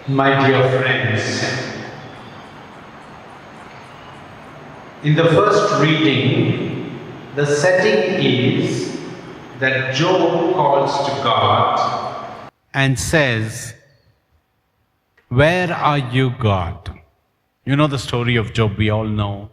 My dear friends, in the first reading, the setting is that Job calls to God and says, "Where are you, God?" You know the story of Job, we all know.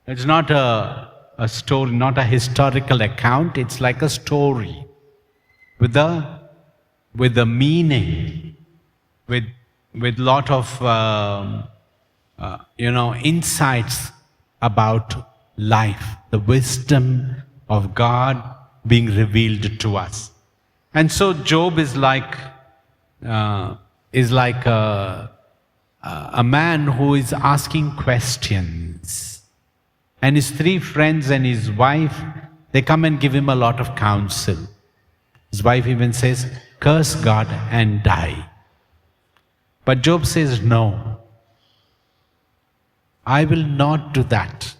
It's not a story, not a historical account, it's like a story with a meaning, with lot of insights about life, the wisdom of God being revealed to us. And so Job is like a man who is asking questions, and his three friends and his wife, they come and give him a lot of counsel. His wife even says, "Curse God and die." But Job says, "No, I will not do that,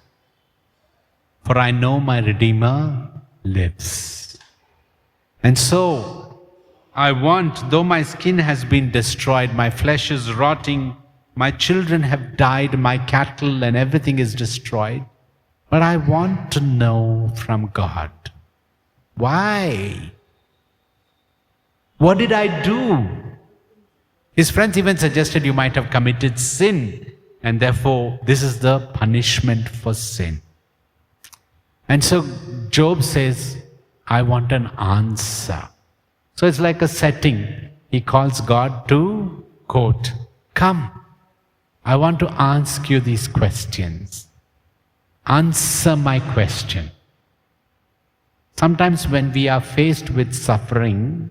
for I know my Redeemer lives. And so, I want, though my skin has been destroyed, my flesh is rotting, my children have died, my cattle and everything is destroyed, but I want to know from God, why? What did I do?" His friends even suggested you might have committed sin, and therefore this is the punishment for sin. And so Job says, "I want an answer." So it's like a setting. He calls God to, quote, "Come, I want to ask you these questions. Answer my question." Sometimes when we are faced with suffering,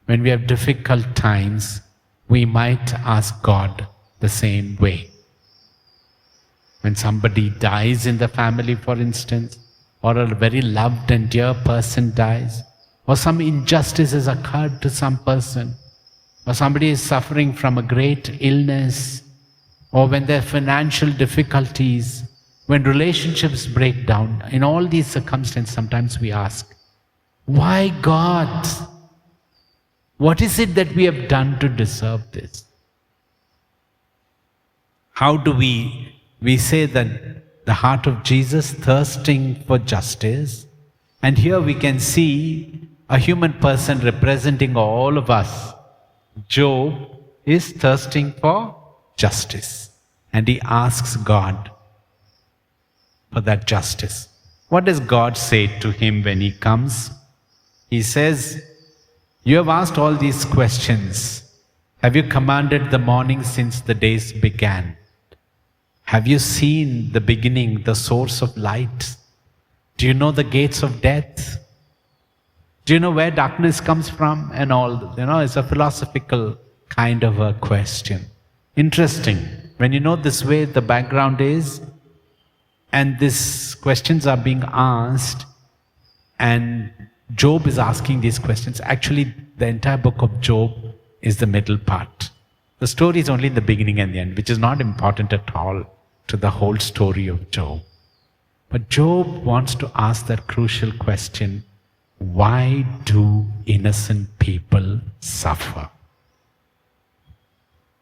when we have difficult times, we might ask God the same way. When somebody dies in the family, for instance, or a very loved and dear person dies, or some injustice has occurred to some person, or somebody is suffering from a great illness, or when there are financial difficulties, when relationships break down, in all these circumstances, sometimes we ask, "Why, God? What is it that we have done to deserve this?" How do we say that the heart of Jesus thirsting for justice, and here we can see a human person representing all of us. Job is thirsting for justice, and he asks God for that justice. What does God say to him when he comes? He says, "You have asked all these questions. Have you commanded the morning since the days began? Have you seen the beginning, the source of light? Do you know the gates of death? Do you know where darkness comes from?" And all, it's a philosophical kind of a question. Interesting. When you know this way the background is, and these questions are being asked, and Job is asking these questions. Actually, the entire book of Job is the middle part. The story is only in the beginning and the end, which is not important at all to the whole story of Job. But Job wants to ask that crucial question, why do innocent people suffer?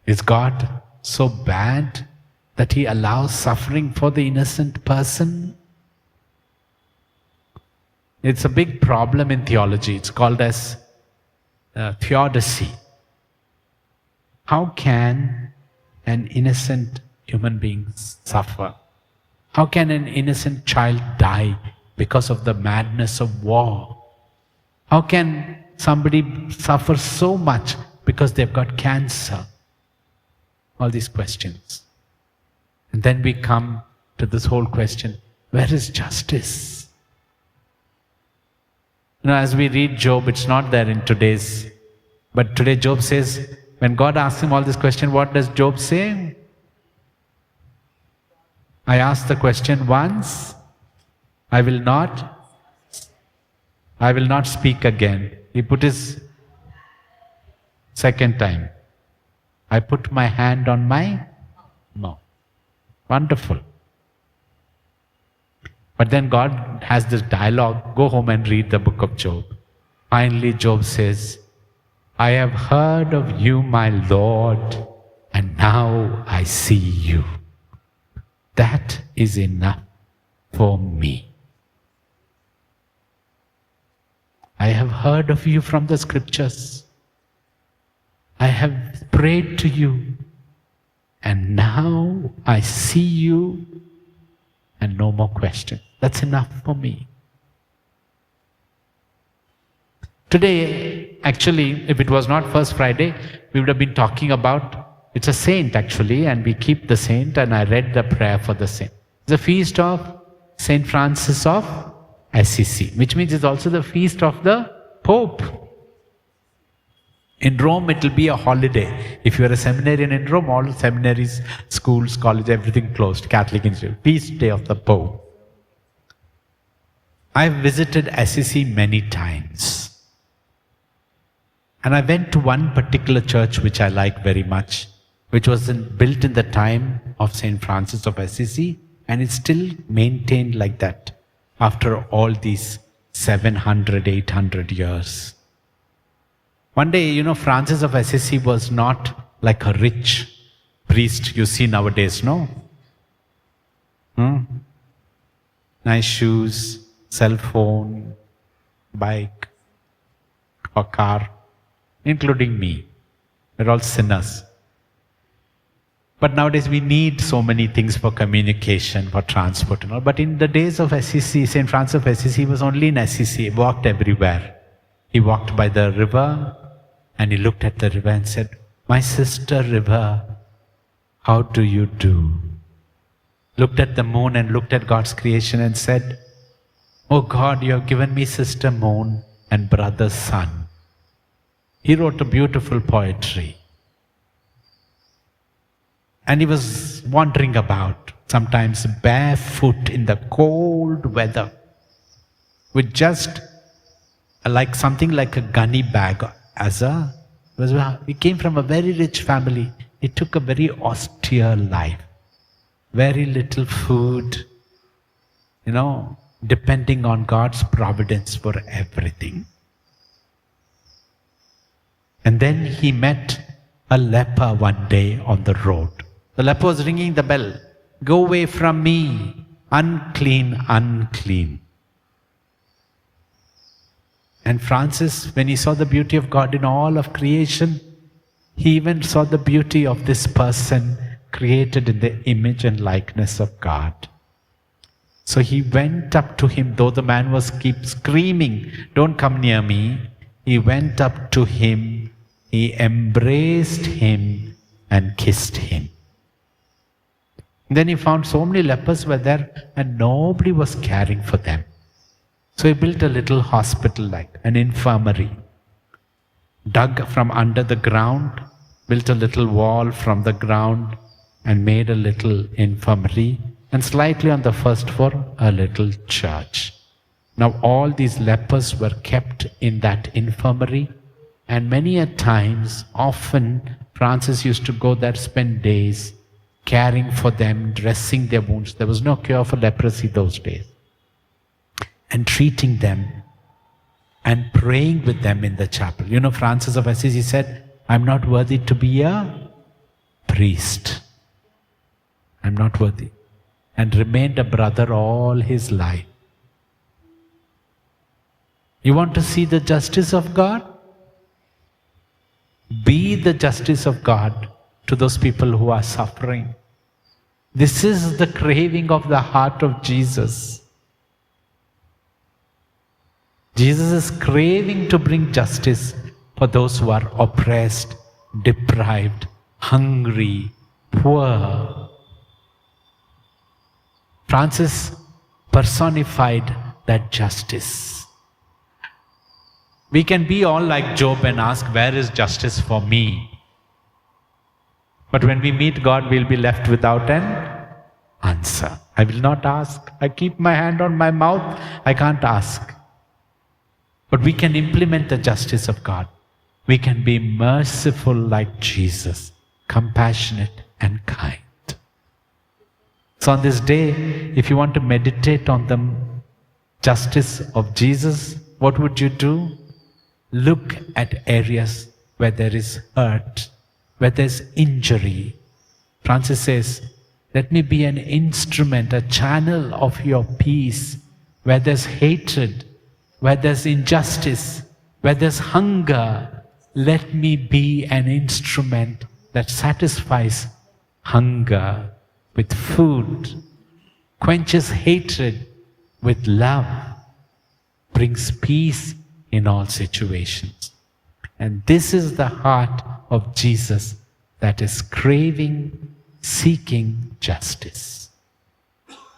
Is God so bad that he allows suffering for the innocent person? It's a big problem in theology. It's called as theodicy. How can an innocent human being suffer? How can an innocent child die because of the madness of war? How can somebody suffer so much because they've got cancer? All these questions. And then we come to this whole question, where is justice? As we read Job, it's not there in today's, but today Job says, when God asks him all this question, what does Job say? "I asked the question once, I will not speak again." He put his second time. "I put my hand on my mouth." Wonderful. But then God has this dialogue. Go home and read the book of Job. Finally, Job says, "I have heard of you, my Lord, now I see you. That is enough for me. I have heard of you from the scriptures. I have prayed to you. And now I see you and no more question. That's enough for me. Today, actually, if it was not First Friday, we would have been talking about, it's a saint actually, and we keep the saint, and I read the prayer for the saint. It's the feast of Saint Francis of Assisi, which means it's also the feast of the Pope. In Rome, it will be a holiday. If you are a seminarian in Rome, all seminaries, schools, colleges, everything closed, Catholic institute. Feast day of the Pope. I've visited Assisi many times. And I went to one particular church which I like very much, which was built in the time of Saint Francis of Assisi, and it's still maintained like that after all these 700, 800 years. One day, Francis of Assisi was not like a rich priest you see nowadays, no? Nice shoes, cell phone, bike, or car, including me. We're all sinners. But nowadays we need so many things for communication, for transport and all. But in the days of Assisi, St. Francis of Assisi was only in Assisi. He walked everywhere. He walked by the river and he looked at the river and said, "My sister river, how do you do?" Looked at the moon and looked at God's creation and said, "Oh God, you have given me sister moon and brother sun." He wrote a beautiful poetry. And he was wandering about, sometimes barefoot in the cold weather, with just something like a gunny bag. He came from a very rich family. He took a very austere life. Very little food, depending on God's providence for everything. And then he met a leper one day on the road. The leper was ringing the bell. "Go away from me, unclean, unclean." And Francis, when he saw the beauty of God in all of creation, he even saw the beauty of this person created in the image and likeness of God. So he went up to him, though the man was keep screaming, "Don't come near me." He went up to him, he embraced him and kissed him. Then he found so many lepers were there and nobody was caring for them. So he built a little hospital, like an infirmary. Dug from under the ground, built a little wall from the ground and made a little infirmary, and slightly on the first floor, a little church. Now all these lepers were kept in that infirmary, and many a times, often, Francis used to go there, spend days, caring for them, dressing their wounds. There was no cure for leprosy those days. And treating them and praying with them in the chapel. Francis of Assisi said, "I'm not worthy to be a priest. I'm not worthy." And remained a brother all his life. You want to see the justice of God? Be the justice of God to those people who are suffering. This is the craving of the heart of Jesus. Jesus is craving to bring justice for those who are oppressed, deprived, hungry, poor. Francis personified that justice. We can be all like Job and ask, "Where is justice for me?" But when we meet God, we'll be left without an answer. I will not ask. I keep my hand on my mouth. I can't ask. But we can implement the justice of God. We can be merciful like Jesus, compassionate and kind. So on this day, if you want to meditate on the justice of Jesus, what would you do? Look at areas where there is hurt, where there is injury, Francis says, let me be an instrument, a channel of your peace, where there's hatred, where there's injustice, where there's hunger. Let me be an instrument that satisfies hunger with food, quenches hatred with love, brings peace in all situations. And this is the heart of Jesus, that is craving, seeking justice.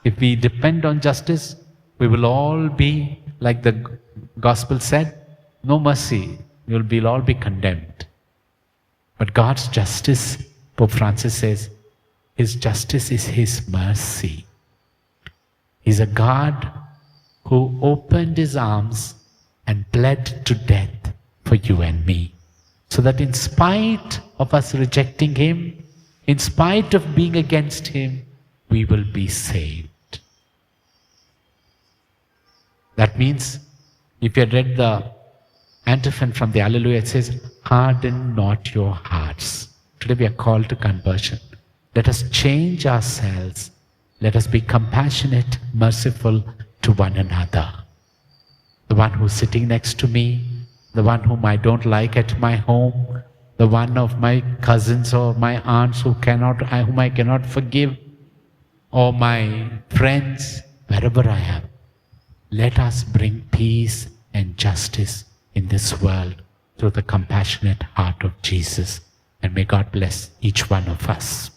If we depend on justice, we will all be, like the gospel said, no mercy. We will all be condemned. But God's justice, Pope Francis says, His justice is His mercy. He's a God who opened His arms and bled to death for you and me, so that in spite of us rejecting Him, in spite of being against Him, we will be saved. That means, if you had read the antiphon from the Alleluia, it says, harden not your hearts. Today we are called to conversion. Let us change ourselves. Let us be compassionate, merciful to one another. The one who's sitting next to me, the one whom I don't like at my home, the one of my cousins or my aunts whom I cannot forgive, or my friends, wherever I am. Let us bring peace and justice in this world through the compassionate heart of Jesus. And may God bless each one of us.